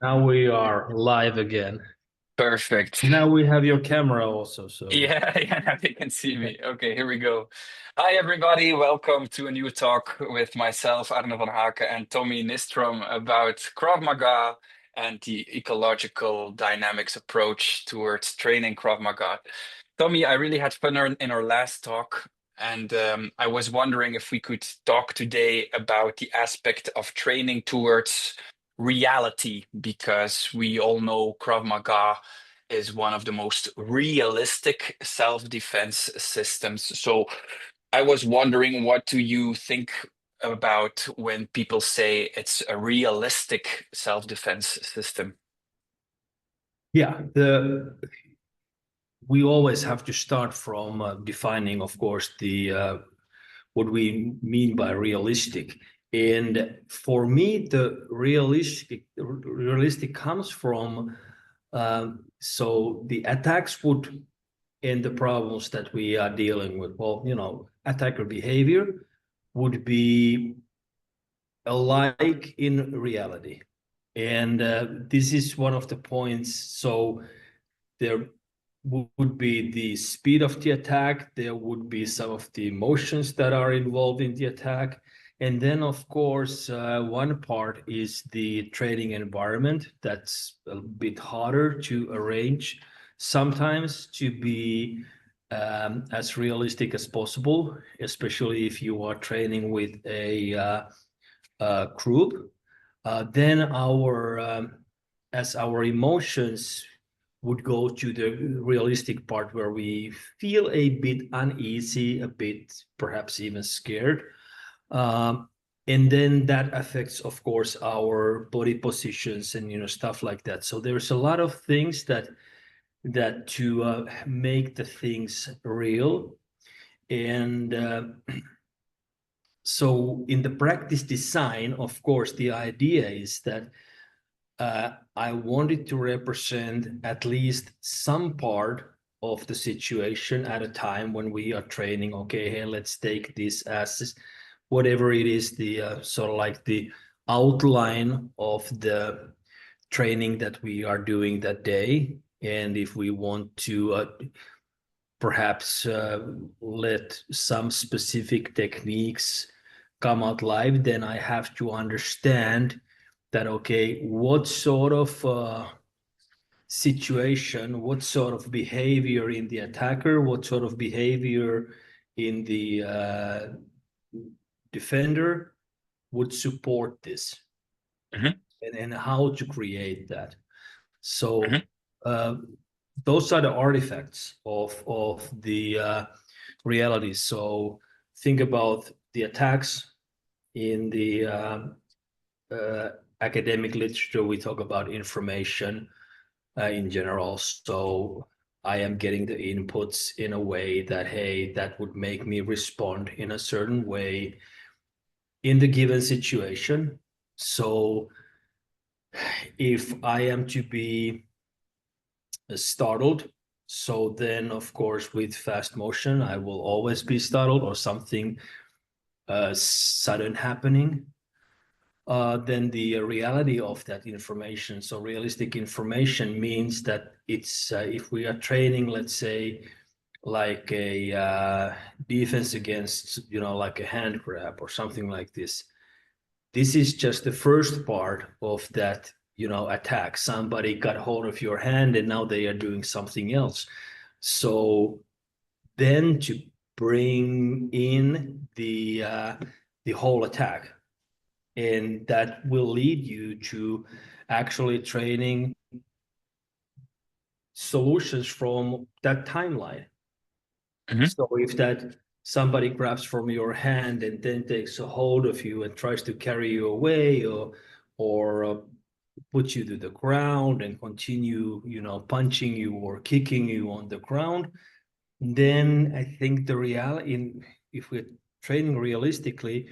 Now we are live again. Perfect. Now we have your camera also, so Yeah, yeah, now they can see me. Okay, here we go. Hi, everybody. Welcome to a new talk with myself, Arne van Haken, and Tommy Nistrom about Krav Maga and the ecological dynamics approach towards training Krav Maga. Tommy, I really had fun in our last talk, and I was wondering if we could talk today about the aspect of training towards reality, because we all know Krav Maga is one of the most realistic self-defense systems. So I was wondering, what do you think about when people say it's a realistic self-defense system? yeah, the we always have to start from defining, of course, the what we mean by realistic. And for me, the realistic comes from so the attacks would end the problems that we are dealing with. Well, attacker behavior would be alike in reality. And this is one of the points. So there would be the speed of the attack, there would be some of the emotions that are involved in the attack. And then, of course, one part is the training environment that's a bit harder to arrange, sometimes to be as realistic as possible, especially if you are training with a group. Then as our emotions would go to the realistic part where we feel a bit uneasy, a bit perhaps even scared. And then that affects, of course, our body positions and stuff like that. So there's a lot of things that to make the things real. And so in the practice design, of course, the idea is that I wanted to represent at least some part of the situation at a time when we are training. Okay, hey, let's take this as whatever it is, the sort of like the outline of the training that we are doing that day. And if we want to perhaps let some specific techniques come out live, then I have to understand that, okay, what sort of situation, what sort of behavior in the attacker, what sort of behavior in the defender would support this, Mhm, and how to create that. So mhm, uh, those are the artifacts of the reality. So think about the attacks in the uh, academic literature. We talk about information in general. So I am getting the inputs in a way that, hey, that would make me respond in a certain way in the given situation. So if I am to be startled, so then of course with fast motion, I will always be startled or something sudden happening. Then the reality of that information. So realistic information means that it's if we are training, let's say, like a defense against, like a hand grab or something like this. This is just the first part of that, attack. Somebody got hold of your hand and now they are doing something else. So then to bring in the whole attack, and that will lead you to actually training solutions from that timeline. mhm. So if that somebody grabs from your hand and then takes a hold of you and tries to carry you away, or put you to the ground and continue, punching you or kicking you on the ground, then I think the reality, if we're training realistically,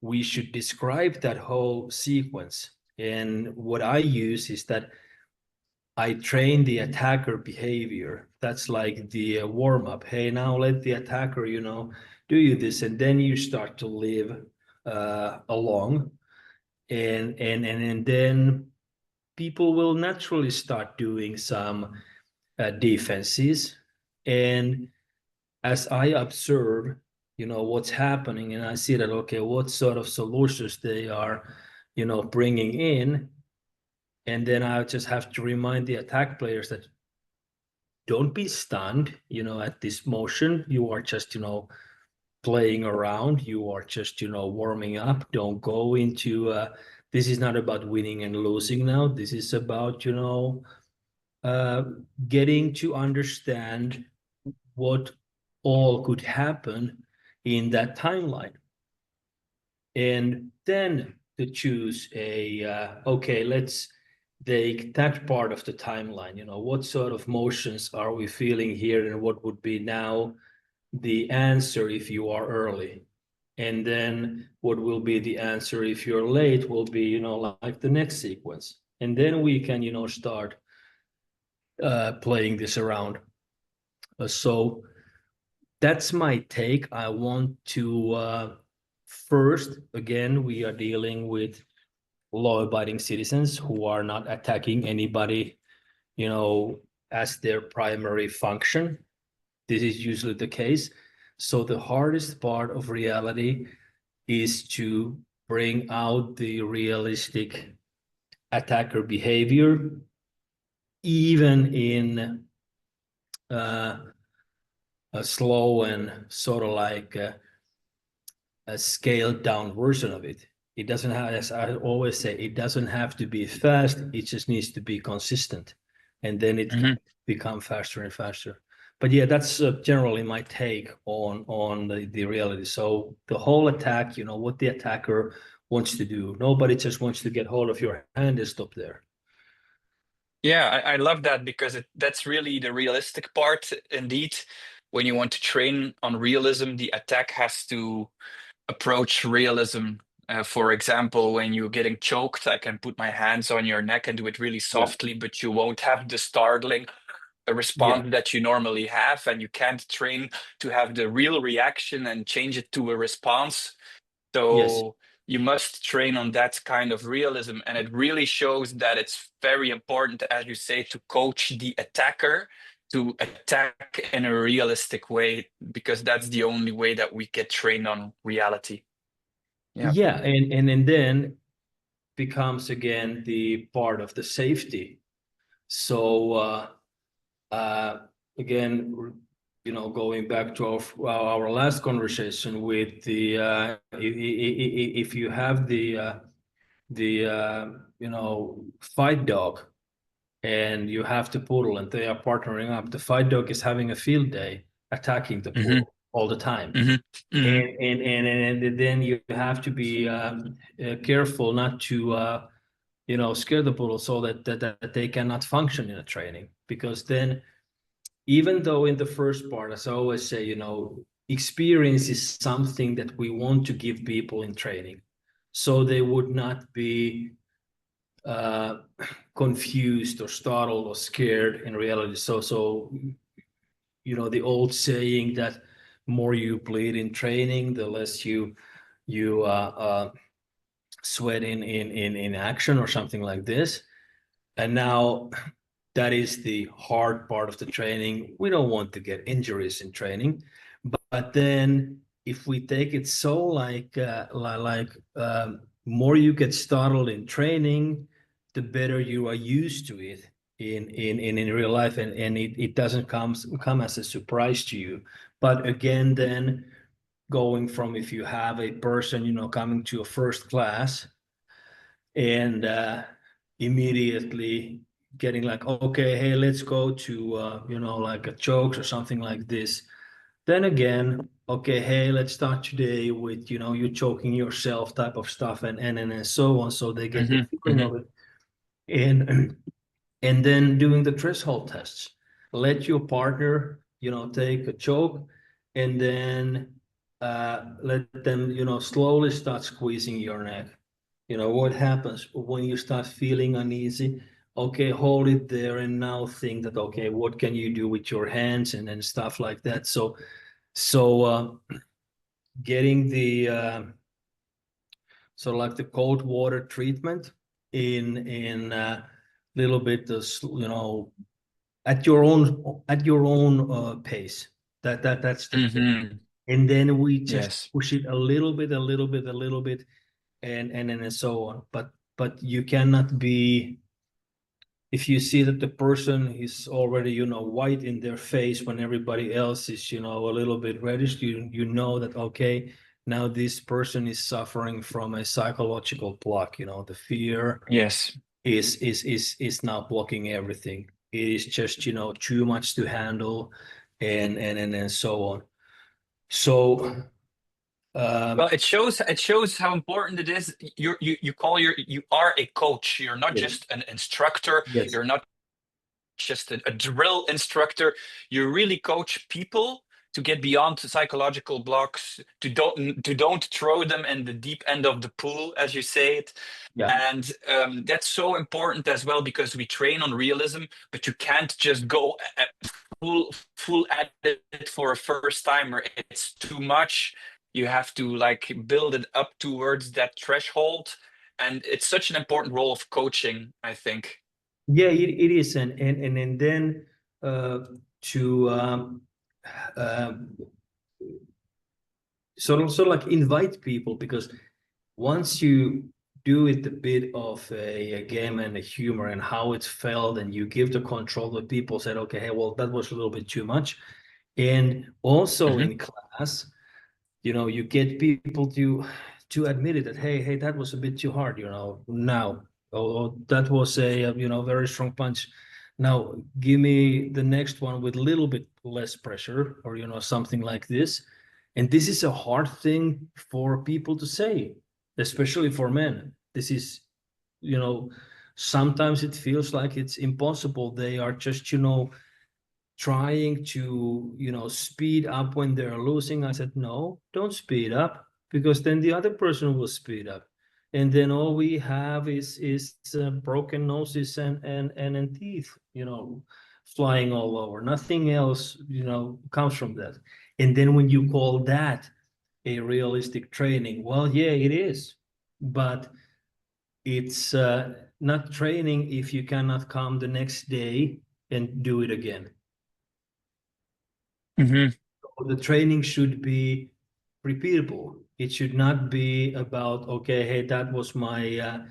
we should describe that whole sequence. And what I use is that I train the attacker behavior. That's like the warm up. Hey, now let the attacker, do you this, and then you start to live along, and then people will naturally start doing some defenses. And as I observe, what's happening, and I see that, okay, what sort of solutions they are, bringing in. And then I just have to remind the attack players that don't be stunned, at this motion. You are just, playing around. You are just, warming up. Don't go into, this is not about winning and losing now. This is about, getting to understand what all could happen in that timeline. And then to choose okay, let's take that part of the timeline, what sort of motions are we feeling here, and what would be now the answer if you are early, and then what will be the answer if you're late will be, like the next sequence. And then we can, start playing this around. So that's my take. I want to first, again, we are dealing with law-abiding citizens who are not attacking anybody, as their primary function. This is usually the case. So the hardest part of reality is to bring out the realistic attacker behavior, even in a slow and sort of like a scaled down version of it. It doesn't have, as I always say, it doesn't have to be fast. It just needs to be consistent, and then it can become faster and faster. But yeah, that's generally my take on the reality. So the whole attack, what the attacker wants to do. Nobody just wants to get hold of your hand and stop there. Yeah, I love that, because that's really the realistic part. Indeed, when you want to train on realism, the attack has to approach realism. For example, when you're getting choked, I can put my hands on your neck and do it really softly, but you won't have the startling response that you normally have, and you can't train to have the real reaction and change it to a response. Yes. So you must train on that kind of realism, and it really shows that it's very important, as you say, to coach the attacker to attack in a realistic way, because that's the only way that we get trained on reality. Yeah, and then becomes again the part of the safety. So again, going back to our last conversation with the if you have the fight dog, and you have the poodle, and they are partnering up, the fight dog is having a field day attacking the poodle all the time. And then you have to be careful not to scare the poodle, so that they cannot function in a training. Because then, even though in the first part, as I always say, experience is something that we want to give people in training, so they would not be confused or startled or scared in reality. So the old saying that more you bleed in training, the less you sweat in action, or something like this. And now that is the hard part of the training. We don't want to get injuries in training, but then if we take it so like more you get startled in training, the better you are used to it in real life, and it doesn't come as a surprise to you. But again, then going from, if you have a person coming to a first class, and immediately getting like, okay, hey, let's go to like a chokes or something like this. Then again, okay, hey, let's start today with you choking yourself type of stuff, and so on. So they get the feeling of it. And then doing the threshold tests. Let your partner take a choke, and then let them slowly start squeezing your neck. What happens when you start feeling uneasy? Okay, hold it there, and now think that, okay, what can you do with your hands, and stuff like that. So getting the so like the cold water treatment in little bit, at your own pace. That's the thing. Mm-hmm. And then we just Yes. push it a little bit, and so on. But you cannot be, if you see that the person is already, white in their face when everybody else is, a little bit reddish, you know that, okay, now this person is suffering from a psychological block. The fear Yes. is now blocking everything. It is just, too much to handle, and so on. So Well, it shows how important it is. You are a coach. You're not yes, just an instructor. yes, You're not just a drill instructor. You really coach people to get beyond the psychological blocks, to don't throw them in the deep end of the pool, as you say it. yeah. And that's so important as well, because we train on realism, but you can't just go full at it for a first timer. It's too much. You have to like build it up towards that threshold, and it's such an important role of coaching, I think. Yeah, it is, and then to um, sort of like invite people, because once you do it a bit of a game and a humor and how it's felt, and you give the control to people, said, okay, hey, well, that was a little bit too much. And also Hmm. in class, you get people to admit it, that hey, that was a bit too hard, now, or that was a very strong punch. Now give me the next one with a little bit less pressure, or something like this. And this is a hard thing for people to say, especially for men. This is, you know sometimes it feels like it's impossible. They are just, trying to, speed up when they're losing. I said, no, don't speed up, because then the other person will speed up. And then all we have is broken noses and teeth, flying all over. Nothing else, comes from that. And then when you call that a realistic training, well, yeah, it is. But it's not training if you cannot come the next day and do it again. Hmm. The training should be repeatable. It should not be about, okay, hey, that was my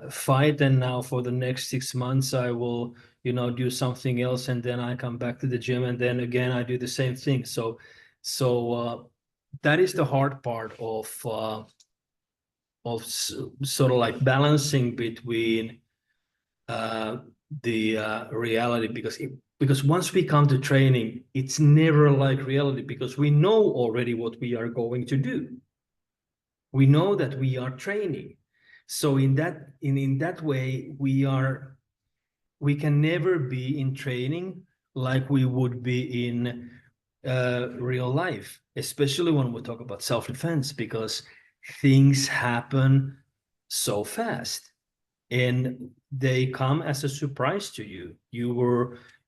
fight, and now for the next 6 months I will, do something else, and then I come back to the gym, and then again I do the same thing. So that is the hard part of sort of like balancing between uh, the reality, because once we come to training, it's never like reality, because we know already what we are going to do. We know that we are training. So in that way, we can never be in training like we would be in real life, especially when we talk about self-defense, because things happen so fast, and they come as a surprise to you.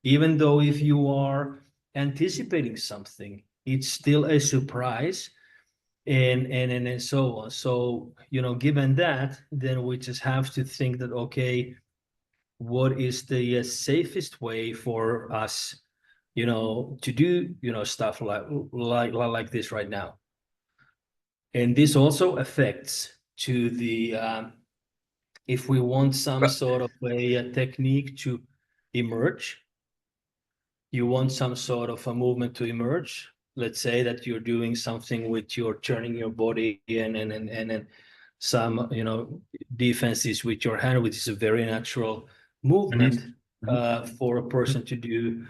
Even though if you are anticipating something, it's still a surprise, and so on. So, given that, then we just have to think that, okay, what is the safest way for us, to do, stuff like this right now. And this also affects to the if we want some But sort of a technique to emerge, you want some sort of a movement to emerge. Let's say that you're doing something with your turning your body, and some, defenses with your hand, which is a very natural Mhm, movement mhm, for a mhm. person to do.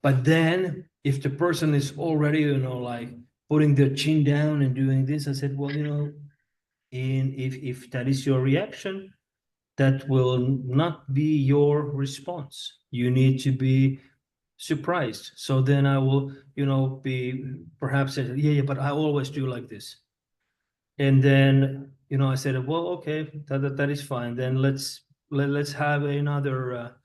But then if the person is already, like putting their chin down and doing this, I said, well, and if that is your reaction, that will not be your response. You need to be surprised. So then I will, be perhaps say, yeah, but I always do like this. And then, I said, well, okay, that is fine. Then let's have another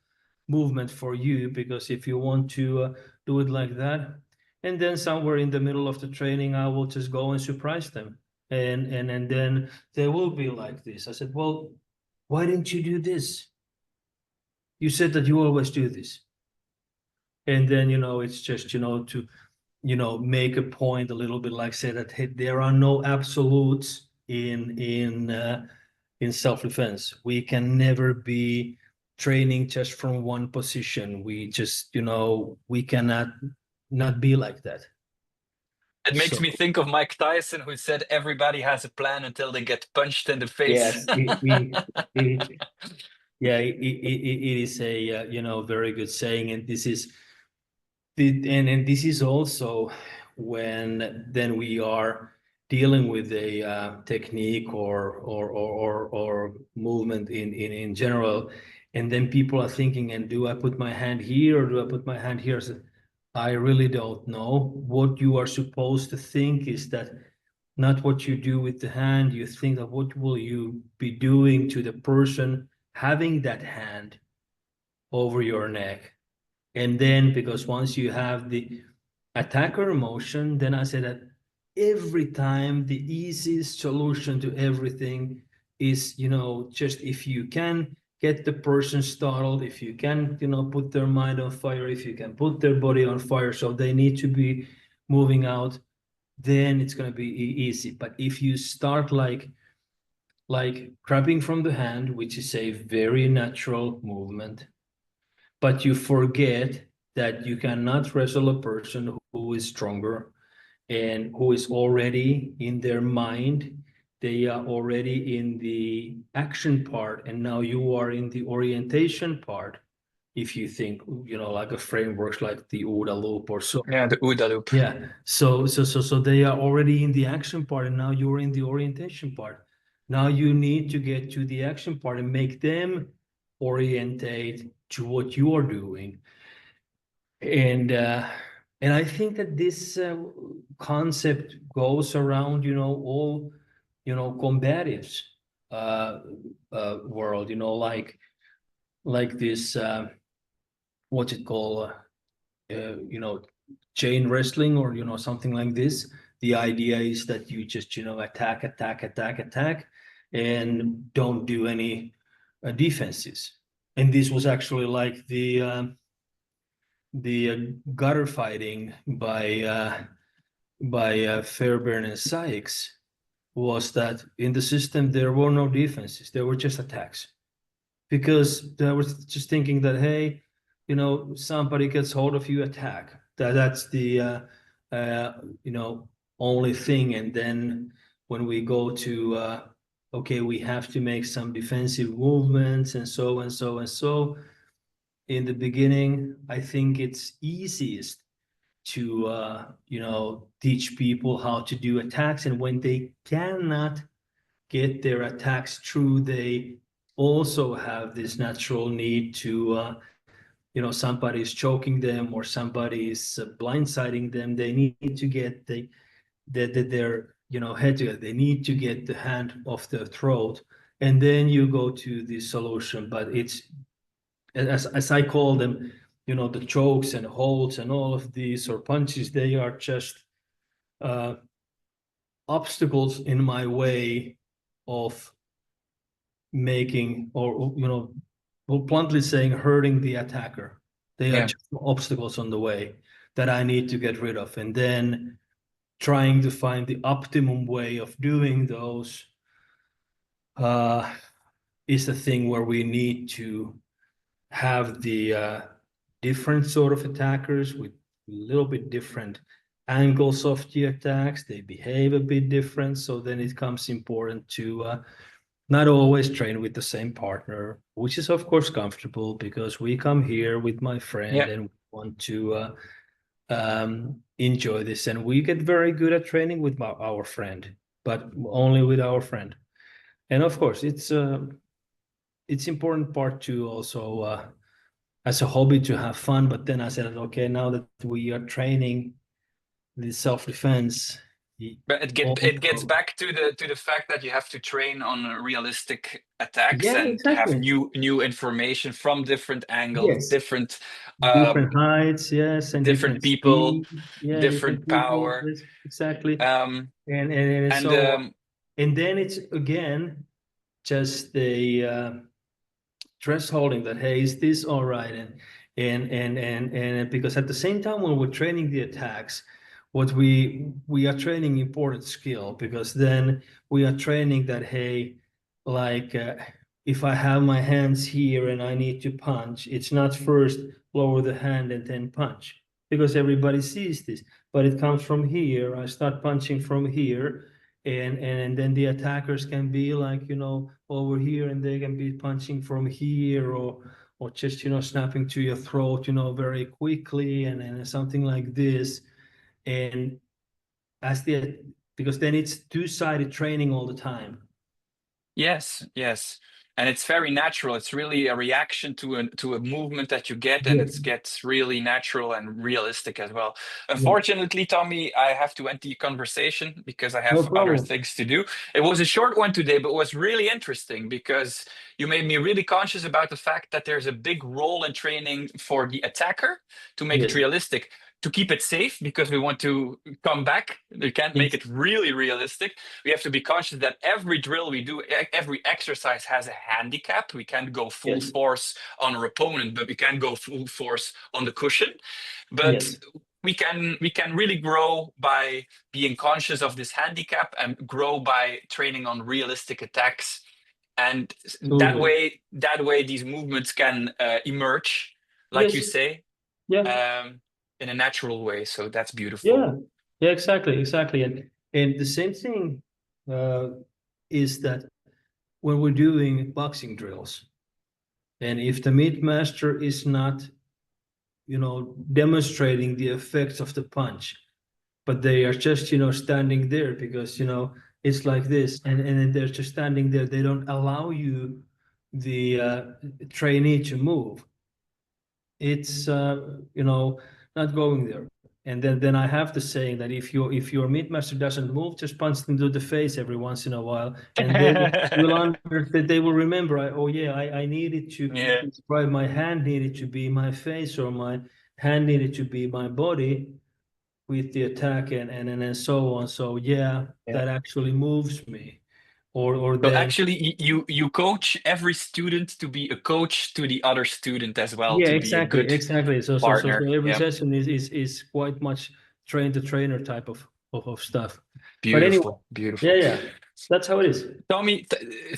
movement for you, because if you want to do it like that, and then somewhere in the middle of the training, I will just go and surprise them, and then they will be like this. I said, well, why didn't you do this? You said that you always do this. And then, it's just, to, make a point a little bit, like say that, hey, there are no absolutes in self-defense. We can never be training just from one position. We just, we cannot not be like that. It makes me think of Mike Tyson, who said everybody has a plan until they get punched in the face. Yes, yeah, it is a very good saying, and this is and this is also when then we are dealing with a technique or movement in general, and then people are thinking, and do I put my hand here or do I put my hand here? So I really don't know. What you are supposed to think is that not what you do with the hand. You think of what will you be doing to the person having that hand over your neck. And then, because once you have the attacker motion, then I say that every time the easiest solution to everything is, just if you can get the person startled, if you can, put their mind on fire, if you can put their body on fire, so they need to be moving out, then it's going to be easy. But if you start like grabbing from the hand, which is a very natural movement, but you forget that you cannot wrestle a person who is stronger and who is already in their mind. They are already in the action part, and now you are in the orientation part. If you think, like a frameworks like the OODA loop or so. Yeah, the OODA loop. Yeah. So they are already in the action part, and now you're in the orientation part. Now you need to get to the action part and make them orientate to what you are doing. And I think that this concept goes around, all, combatives world, like this, what's it called? Chain wrestling or, something like this. The idea is that you just, attack, and don't do any defenses. And this was actually like the gutter fighting by Fairbairn and Sykes, was that in the system there were no defenses, there were just attacks, because they were just thinking that, hey, somebody gets hold of you, attack. That's the only thing. And then when we go to okay, we have to make some defensive movements and so and so and so. In the beginning, I think it's easiest to teach people how to do attacks, and when they cannot get their attacks through, they also have this natural need to somebody's choking them or somebody's blindsiding them. They need to get their head together. They need to get the hand off the throat, and then you go to the solution. But it's, as I call them, the chokes and holds and all of these, or punches, they are just obstacles in my way of making, or well, bluntly saying, hurting the attacker. They are just obstacles on the way that I need to get rid of, and then trying to find the optimum way of doing those is the thing where we need to have the different sort of attackers with a little bit different angles of the attacks. They behave a bit different, so then it becomes important to not always train with the same partner, which is of course comfortable, because we come here with my friend and we want to enjoy this, and we get very good at training with our friend, but only with our friend. And of course, it's important part to also as a hobby to have fun. But then I said, okay, now that we are training the self-defense, but it gets back to the fact that you have to train on realistic attacks and have new information from different angles, different heights, and different people, speed, different power. People, exactly. And so and then it's again just a thresholding that, hey, is this all right? And because at the same time when we're training the attacks, what we are training important skill, because then we are training that, hey, like if I have my hands here and I need to punch, it's not first lower the hand and then punch, because everybody sees this, but it comes from here. I start punching from here, and then the attackers can be like, over here, and they can be punching from here, or just, snapping to your throat, very quickly, and something like this. And because then it's two-sided training all the time. Yes, yes. And it's very natural. It's really a reaction to a movement that you get, and Yeah, it gets really natural and realistic as well. yeah. Unfortunately, Tommy, I have to end the conversation because I No have other problem. things to do. It was a short one today, but it was really interesting because you made me really conscious about the fact that there's a big role in training for the attacker to make it Yes. realistic. To keep it safe, because we want to come back. We can't make It's, it really realistic. We have to be conscious that every drill we do, every exercise has a handicap. We can't go full yes. force on our opponent, but we can go full force on the cushion. But Yes. we can really grow by being conscious of this handicap and grow by training on realistic attacks. And Totally. that way these movements can emerge, like you Yes. say, Yeah. um, in a natural way. So that's beautiful. Yeah. Yeah, exactly. Exactly. And the same thing uh, is that when we're doing boxing drills, and if the meat master is not, demonstrating the effects of the punch, but they are just, standing there because, it's like this, and then they're just standing there. They don't allow you, the trainee, to move. It's not going there. And then I have the saying that if your meat master doesn't move, just punch them to the face every once in a while, and they will remember. Oh yeah, I needed to Yeah. describe, my hand needed to be my face, or my hand needed to be my body with the attack, and so on. So yeah, Yeah. that actually moves me. Or So then, actually, you coach every student to be a coach to the other student as well, yeah, to be a exactly, good exactly. So partner. every Yeah, session is quite much train the trainer type of stuff. But anyway, beautiful, yeah, beautiful. yeah, that's how it is. Tommy,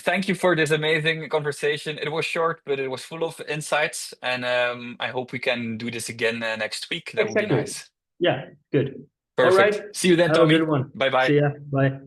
thank you for this amazing conversation. It was short, but it was full of insights, and I hope we can do this again next week. That would be Exactly. nice. Yeah, good. All right. Perfect. See you then, Have a good Tommy. one. Bye See bye. ya. Bye.